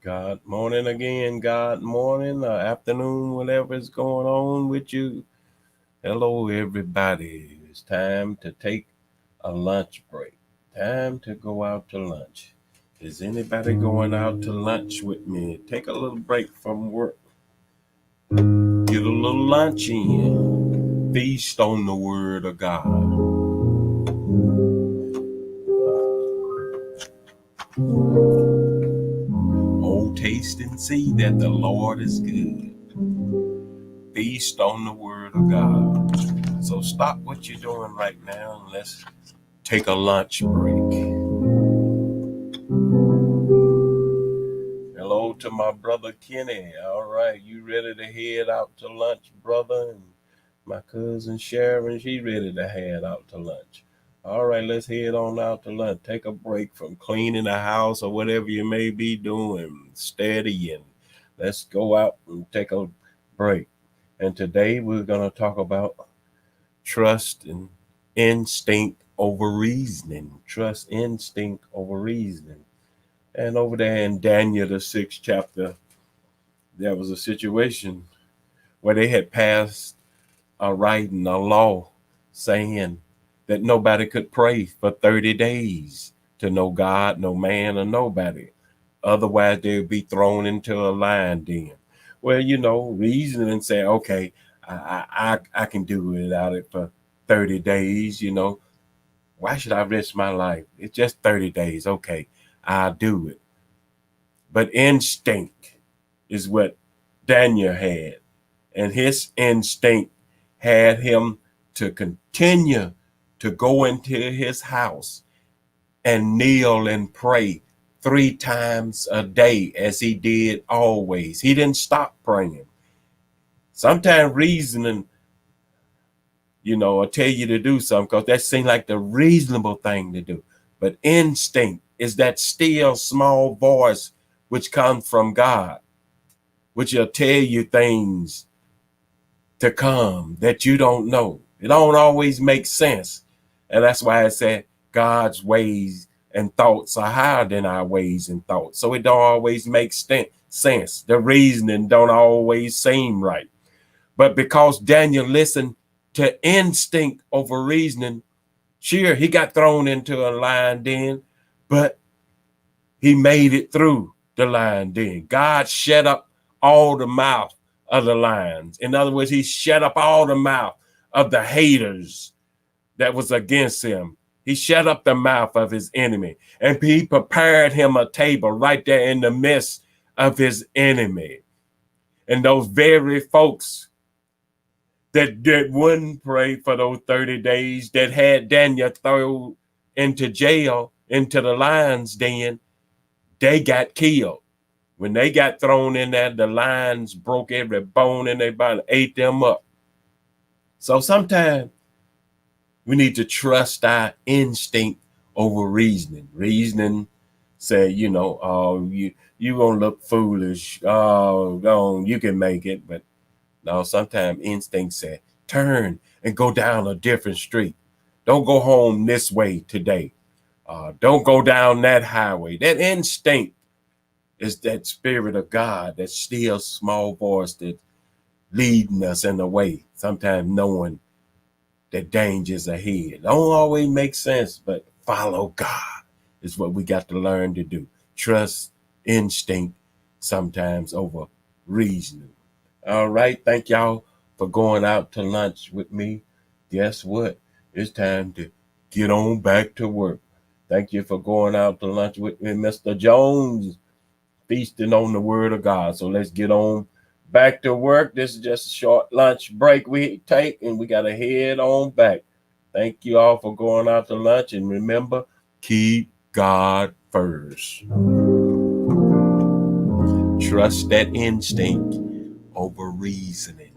God morning again, God morning, afternoon, whatever is going on with you. Hello, everybody. It's time to take a lunch break. Time to go out to lunch. Is anybody going out to lunch with me? Take a little break from work. Get a little lunch in. Feast on the Word of God. Oh, taste and see that the Lord is good. Feast on the Word of God. So stop what you're doing right now and let's take a lunch break. Hello to my brother Kenny. All right, you ready to head out to lunch, brother? And my cousin Sharon, she ready to head out to lunch. All right, let's head on out to lunch. Take a break from cleaning the house or whatever you may be doing, studying. Let's go out and take a break. And today we're going to talk about trust and instinct over reasoning. Trust instinct over reasoning. And over there in Daniel, the 6th chapter, there was a situation where they had passed a writing, a law, saying that nobody could pray for 30 days to no God, no man, or nobody. Otherwise, they would be thrown into a lion den. Well, reasoning and say, okay, I can do without it for 30 days, Why should I risk my life? It's just 30 days. Okay, I'll do it. But instinct is what Daniel had. And his instinct had him to continue to go into his house and kneel and pray 3 times a day as he did always. He didn't stop praying. Sometimes reasoning, will tell you to do something because that seems like the reasonable thing to do. But instinct is that still small voice which comes from God, which will tell you things to come that you don't know. It don't always make sense. And that's why I said God's ways and thoughts are higher than our ways and thoughts. So it don't always make sense. The reasoning don't always seem right. But because Daniel listened to instinct over reasoning, sure, he got thrown into a lion den, but he made it through the lion den. God shut up all the mouth of the lions. In other words, he shut up all the mouth of the haters that was against him. He shut up the mouth of his enemy, and he prepared him a table right there in the midst of his enemy. And those very folks that wouldn't pray for those 30 days, that had Daniel thrown into jail, into the lion's den, they got killed. When they got thrown in there, the lions broke every bone in their body, ate them up. So sometimes we need to trust our instinct over reasoning. Reasoning say, oh, you gonna look foolish. Oh, go on, you can make it. But no, sometimes instinct say, turn and go down a different street. Don't go home this way today. Don't go down that highway. That instinct is that spirit of God, that still small voice that leading us in the way, sometimes knowing that danger's ahead. Don't always make sense, but follow God is what we got to learn to do. Trust instinct sometimes over reasoning. All right. Thank y'all for going out to lunch with me. Guess what? It's time to get on back to work. Thank you for going out to lunch with me, Mr. Jones, feasting on the word of God. So let's get on back to work. This is just a short lunch break we take, and we got to head on back. Thank you all for going out to lunch. And remember, keep God first. Trust that instinct over reasoning.